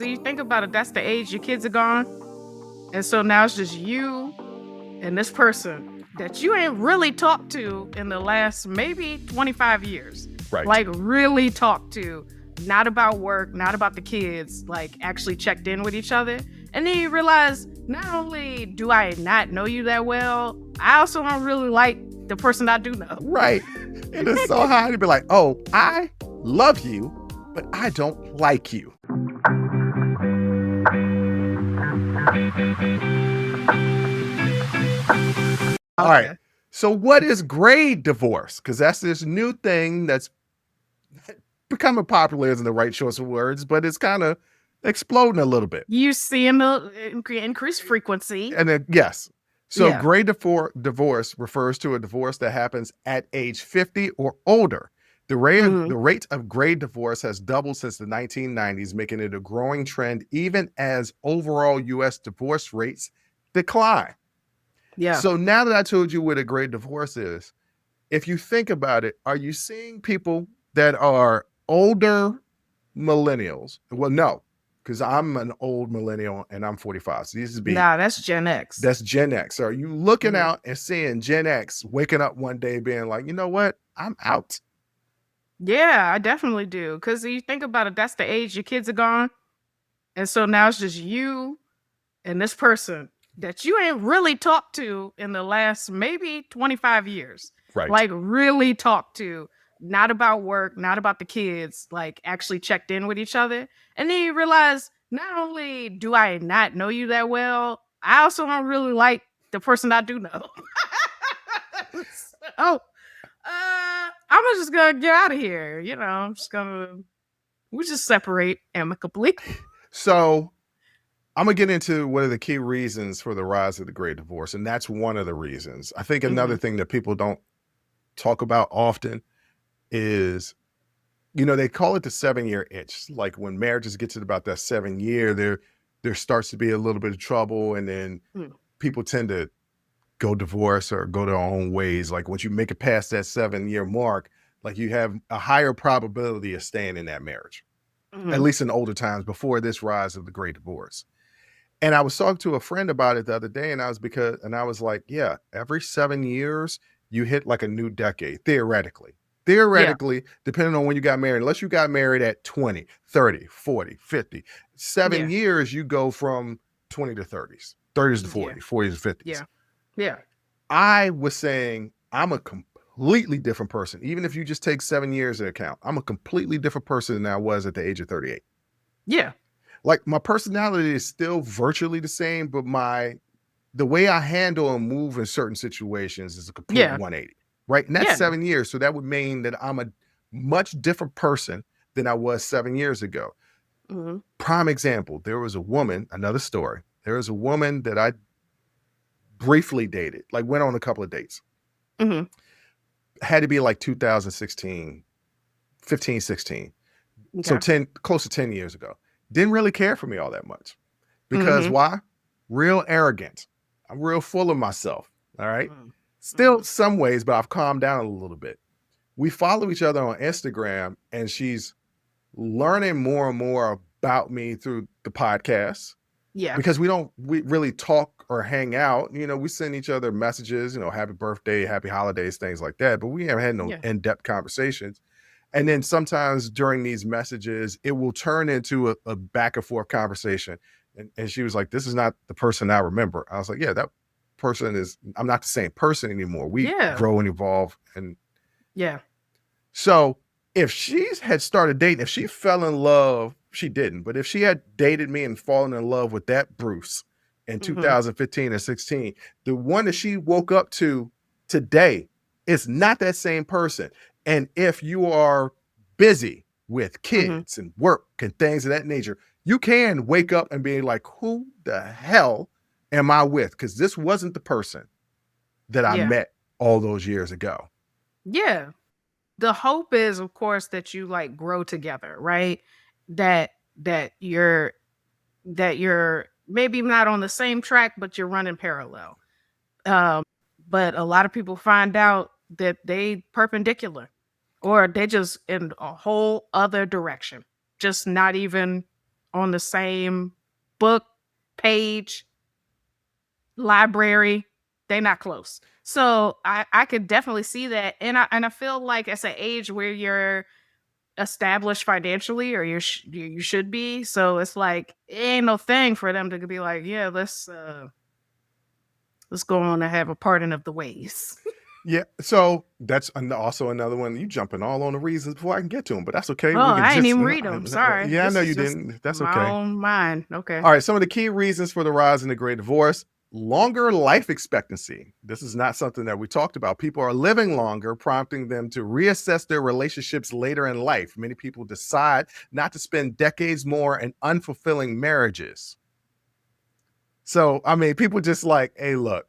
So you think about it, that's the age your kids are gone. And so now it's just you and this person that you ain't really talked to in the last maybe 25 years. Right. Like really talked to, not about work, not about the kids, like actually checked in with each other. And then you realize not only do I not know you that well, I also don't really like the person I do know. Right. It is so hard to be like, oh, I love you, but I don't like you. All right. So what is grade divorce? Because that's this new thing that's becoming popular isn't the right choice of words, but it's kind of exploding a little bit. You seeing the increased frequency. And then, yes. So Yeah. grade divorce refers to a divorce that happens at age 50 or older. The rate of grade divorce has doubled since the 1990s, making it a growing trend even as overall U.S. divorce rates decline. Yeah. So now that I told you what a grade divorce is, if you think about it, are you seeing people that are older millennials? Well, no, because I'm an old millennial and I'm 45. So this is Nah, that's Gen X. That's Gen X. Are you looking out and seeing Gen X waking up one day being like, you know what? I'm out. Yeah, I definitely do. Because you think about it, that's the age your kids are gone. And so now it's just you and this person that you ain't really talked to in the last maybe 25 years. Right. Like really talked to, not about work, not about the kids, like actually checked in with each other. And then you realize not only do I not know you that well, I also don't really like the person I do know. So, I'm just gonna get out of here. You know, we just separate amicably. So I'm going to get into what are the key reasons for the rise of the great divorce. And that's one of the reasons. I think another thing that people don't talk about often is, you know, they call it the 7-year itch. Like when marriages get to about that 7 year, there starts to be a little bit of trouble. And then people tend to go divorce or go their own ways. Like once you make it past that 7-year mark, like you have a higher probability of staying in that marriage, at least in older times before this rise of the great divorce. And I was talking to a friend about it the other day, and I was like, yeah, every 7 years you hit like a new decade, theoretically. Theoretically, depending on when you got married, unless you got married at 20, 30, 40, 50, 7 years, you go from 20 to 30s, 30s to 40, 40s to 50s. Yeah. Yeah. I was saying I'm a completely different person. Even if you just take 7 years into account, I'm a completely different person than I was at the age of 38. Yeah. Like my personality is still virtually the same, but the way I handle and move in certain situations is a complete 180, right? And that's 7 years. So that would mean that I'm a much different person than I was 7 years ago. Prime example, there was a woman, another story. There was a woman that I briefly dated, like went on a couple of dates. Had to be like 2016, 15, 16. So close to 10 years ago. Didn't really care for me all that much. Because why? Real arrogant. I'm real full of myself. All right. Still some ways, but I've calmed down a little bit. We follow each other on Instagram and she's learning more and more about me through the podcast. Yeah. Because we really talk or hang out. You know, we send each other messages, you know, happy birthday, happy holidays, things like that. But we haven't had no in-depth conversations. And then sometimes during these messages, it will turn into a back and forth conversation. And she was like, this is not the person I remember. I was like, yeah, that person I'm not the same person anymore. We grow and evolve. And so if she had started dating, if she fell in love, she didn't, but if she had dated me and fallen in love with that Bruce in 2015 or 16, the one that she woke up to today is not that same person. And if you are busy with kids and work and things of that nature, you can wake up and be like, who the hell am I with? Because this wasn't the person that I met all those years ago. Yeah. The hope is, of course, that you like grow together, right? That you're maybe not on the same track, but you're running parallel. But a lot of people find out that they perpendicular, or they just in a whole other direction, just not even on the same book, page, library, they're not close. So I could definitely see that. And I feel like it's an age where you're established financially, or you should be. So it's like it ain't no thing for them to be like, yeah, let's go on and have a parting of the ways. Yeah, so that's also another one. You jumping all on the reasons before I can get to them, but that's okay. Oh, We can I didn't just, even read them. Sorry. yeah, I This know is you just didn't. That's my okay. own mind. Okay. All right, some of the key reasons for the rise in the Great Divorce: longer life expectancy. This is not something that we talked about. People are living longer, prompting them to reassess their relationships later in life. Many people decide not to spend decades more in unfulfilling marriages. So, I mean, people just like, hey, look,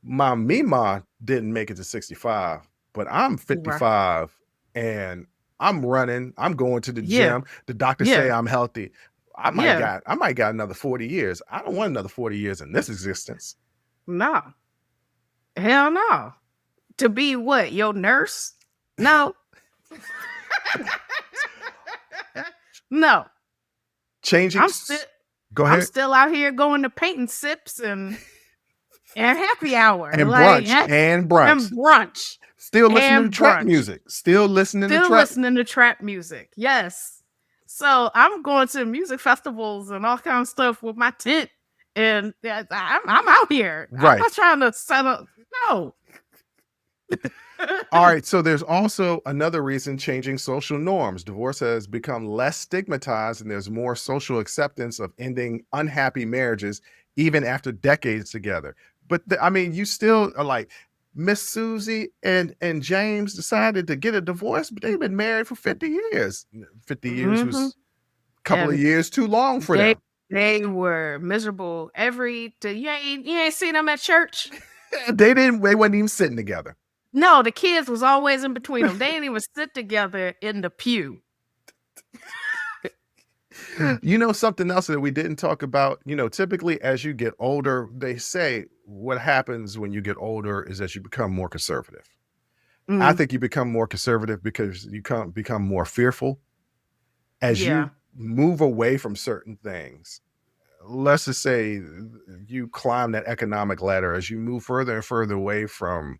my Mima didn't make it to 65, but I'm Right. 55 and I'm running, I'm going to the Yeah. gym. The doctors say Yeah. I'm healthy. Yeah. I might got another 40 years. I don't want another 40 years in this existence. No. Hell no. To be what? Your nurse? No. No. Changing I'm still Go I'm ahead. still out here going to painting sips and happy hour. And Like brunch and and brunch. brunch. Still listening to And trap brunch. music. Still listening to Still trap. listening to trap music. Yes. So I'm going to music festivals and all kind of stuff with my tent. And I'm out here. I'm Right. not trying to set up. No. All right, so there's also another reason: changing social norms. Divorce has become less stigmatized, and there's more social acceptance of ending unhappy marriages, even after decades together. But I mean, you still are like, Miss Susie and James decided to get a divorce, but they've been married for 50 years. 50 years Hmm. was a couple of And years too long for they them. they were miserable every day. You ain't seen them at church. They weren't even sitting together. No, the kids was always in between them. They didn't even sit together in the pew. You know, something else that we didn't talk about, typically as you get older, they say what happens when you get older is that you become more conservative. I Mm, think you become more conservative because you become more fearful as yeah. you move away from certain things. Let's just say you climb that economic ladder, as you move further and further away from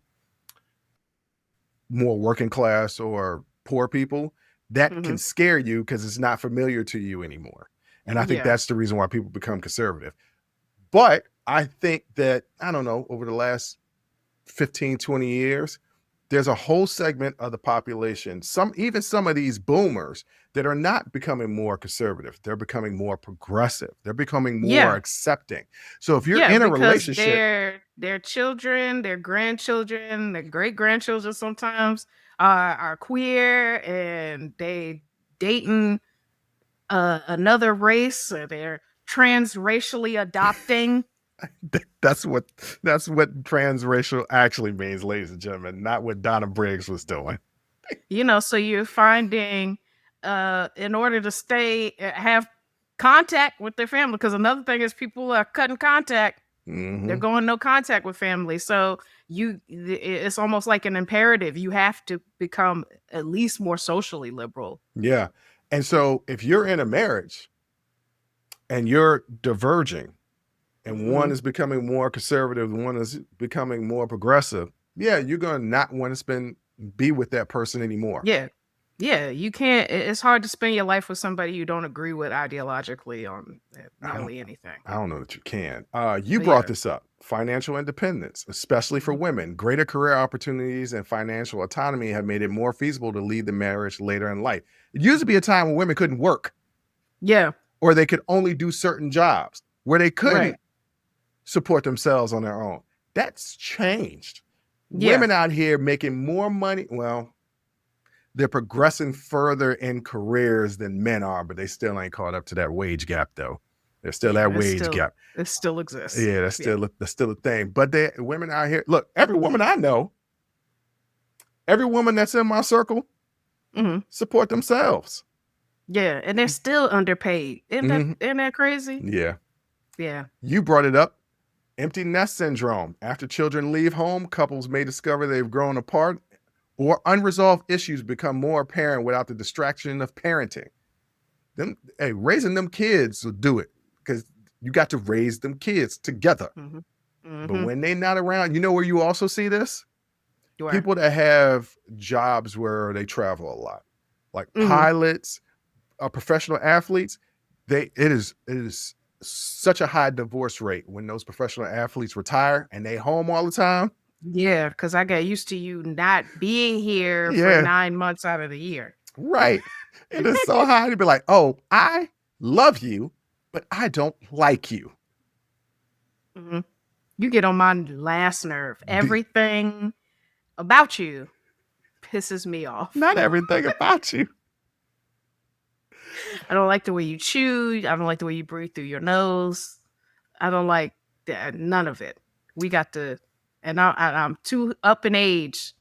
more working class or poor people, that Hmm. can scare you because it's not familiar to you anymore. And I think Yeah. that's the reason why people become conservative. But I think that, I don't know, over the last 15, 20 years, there's a whole segment of the population, even some of these boomers, that are not becoming more conservative. They're becoming more progressive. They're becoming more Yeah. accepting. So if you're Yeah, in a because relationship, their children, their grandchildren, their great grandchildren sometimes are queer and they dating another race, or they're transracially adopting. that's what transracial actually means, ladies and gentlemen, not what Donna Briggs was doing. So you're finding in order to stay have contact with their family, because another thing is people are cutting contact. They're Hmm. going no contact with family. So it's almost like an imperative. You have to become at least more socially liberal. Yeah. And so if you're in a marriage and you're diverging, and one Mhm. is becoming more conservative, one is becoming more progressive, yeah, you're going to not want to be with that person anymore. Yeah. Yeah, you can't it's hard to spend your life with somebody you don't agree with ideologically on I don't, nearly anything. I don't know that you can. You brought Yeah. this up: financial independence, especially for women. Greater career opportunities and financial autonomy have made it more feasible to lead the marriage later in life. It used to be a time when women couldn't work, Yeah. or they could only do certain jobs where they Right. couldn't support themselves on their own. That's changed. Yeah. Women out here making more money. Well, they're progressing further in careers than men are, but they still ain't caught up to that wage gap, though. There's still Yeah. that wage gap. It still exists. Yeah, Yeah. that's still a thing. But women out here, look, every woman I know, every woman that's in my circle, Hmm. support themselves. Yeah. And they're still underpaid. Mhm. Isn't that crazy? Yeah. Yeah. You brought it up. Empty nest syndrome. After children leave home, couples may discover they've grown apart, or unresolved issues become more apparent without the distraction of parenting. Raising them kids will do it because you got to raise them kids together. Mm-hmm. But Mm-hmm. when they not around, you know where you also see this? Where? People that have jobs where they travel a lot, like Mm-hmm. pilots, professional athletes. It is such a high divorce rate when those professional athletes retire and they home all the time. Yeah, because I got used to you not being here for Yeah, 9 months out of the year. right. It is so high to be like, oh, I love you, but I don't like you. Mm-hmm. You get on my last nerve. D- Everything about you pisses me off. Not everything about you. I don't like the way you chew. I don't like the way you breathe through your nose. I don't like that, none of it. We got to, and I'm too up in age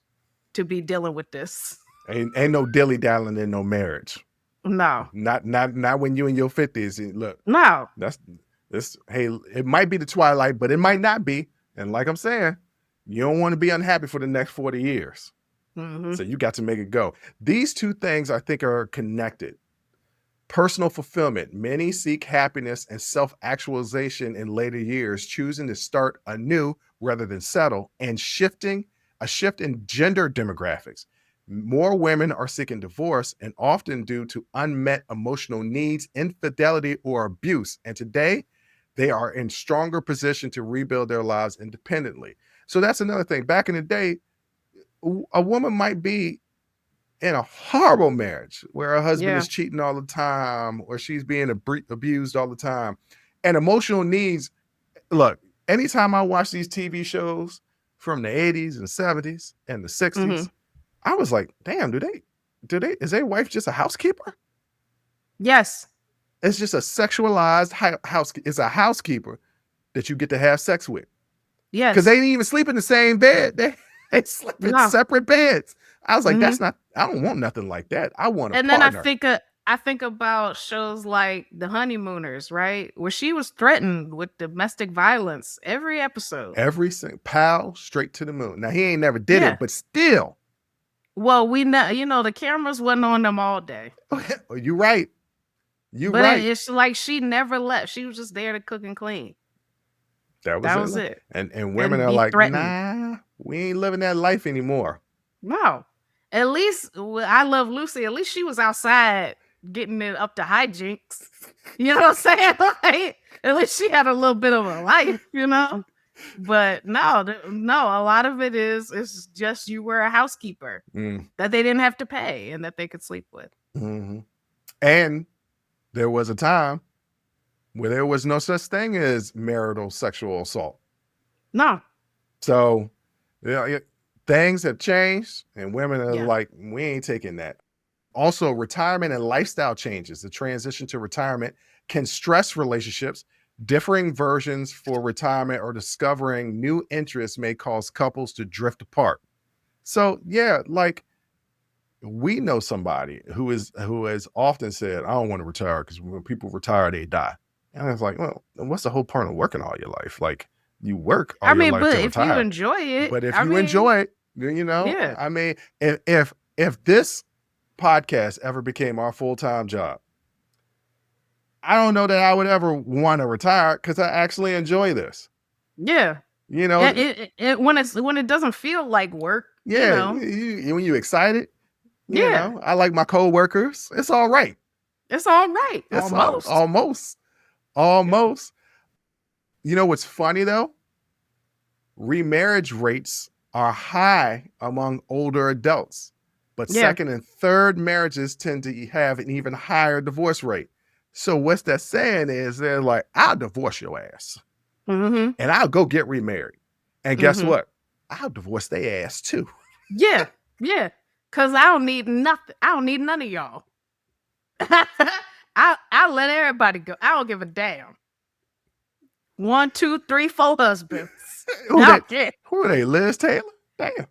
to be dealing with this. Ain't no dilly dallying in no marriage. No, Not when you in your 50s. Look, no. that's this. Hey, it might be the twilight, but it might not be. And like I'm saying, you don't want to be unhappy for the next 40 years. Mm-hmm. So you got to make it go. These two things I think are connected. Personal fulfillment. Many seek happiness and self-actualization in later years, choosing to start anew rather than settle, and a shift in gender demographics. More women are seeking divorce and often due to unmet emotional needs, infidelity, or abuse. And today, they are in stronger position to rebuild their lives independently. So that's another thing. Back in the day, a woman might be in a horrible marriage where her husband Yeah. is cheating all the time or she's being abused all the time. And emotional needs, look, anytime I watch these TV shows from the 80s and 70s and the Mm-hmm. 60s, I was like, damn, is their wife just a housekeeper? Yes. It's just a sexualized house. It's a housekeeper that you get to have sex with. Because Yes. they didn't even sleep in the same bed. They slept in No. separate beds. I was like, Mm-hmm. I don't want nothing like that. I want a And then partner. I think about shows like The Honeymooners, right? Where she was threatened with domestic violence every episode. Every single pal straight to the moon. Now he ain't never did Yeah. it, but still. Well, we know, the cameras wasn't on them all day. Oh, you're right. You're But right. it's like she never left. She was just there to cook and clean. That was That it. was it. And women And are be like, threatened. nah, we ain't living that life anymore. No. At least I Love Lucy. At least she was outside getting it up to hijinks. You know what I'm saying? Like, at least she had a little bit of a life, But no, no, a lot of it is it's just you were a housekeeper that they didn't have to pay and that they could sleep with. Mm-hmm. And there was a time where there was no such thing as marital sexual assault. No. So, things have changed, and women are Yeah. like, we ain't taking that. Also, retirement and lifestyle changes. The transition to retirement can stress relationships. Differing versions for retirement or discovering new interests may cause couples to drift apart. So, yeah, like we know somebody who has often said, I don't want to retire because when people retire, they die. And I was like, well, what's the whole point of working all your life? Like you work all I your mean, life but to if you retire. enjoy it, But if I you mean, enjoy it, yeah. I mean, if this podcast ever became our full-time job, I don't know that I would ever want to retire because I actually enjoy this. Yeah. You know, When it doesn't feel like work, yeah, when you excited, Yeah. I like my coworkers. It's all right. It's all right. It's almost. You know what's funny though? Remarriage rates are high among older adults, but Yeah. second and third marriages tend to have an even higher divorce rate. So what's that saying is they're like, I'll divorce your ass Mm-hmm. and I'll go get remarried. And guess Mm-hmm. what? I'll divorce their ass too. Yeah. Yeah. Cause I don't need nothing. I don't need none of y'all. I'll let everybody go. I don't give a damn. 1, 2, 3, 4 husbands. Who I don't care. are they? Liz Taylor? Damn.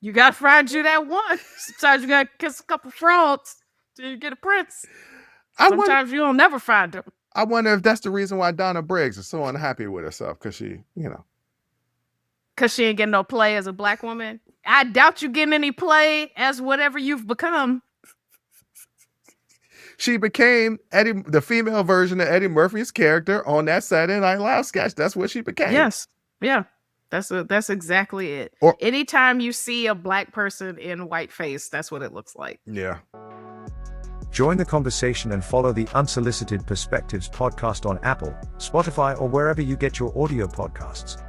You gotta find you that one. Sometimes you gotta kiss a couple frogs till you get a prince. Sometimes you don't never find them. I wonder if that's the reason why Donna Briggs is so unhappy with herself because she, Cause she ain't getting no play as a black woman. I doubt you getting any play as whatever you've become. she became the female version of Eddie Murphy's character on that Saturday Night Live sketch. That's what she became. Yes. Yeah. That's exactly it. Or Anytime you see a black person in whiteface, that's what it looks like. yeah. Join the conversation and follow the Unsolicited Perspectives podcast on Apple, Spotify, or wherever you get your audio podcasts.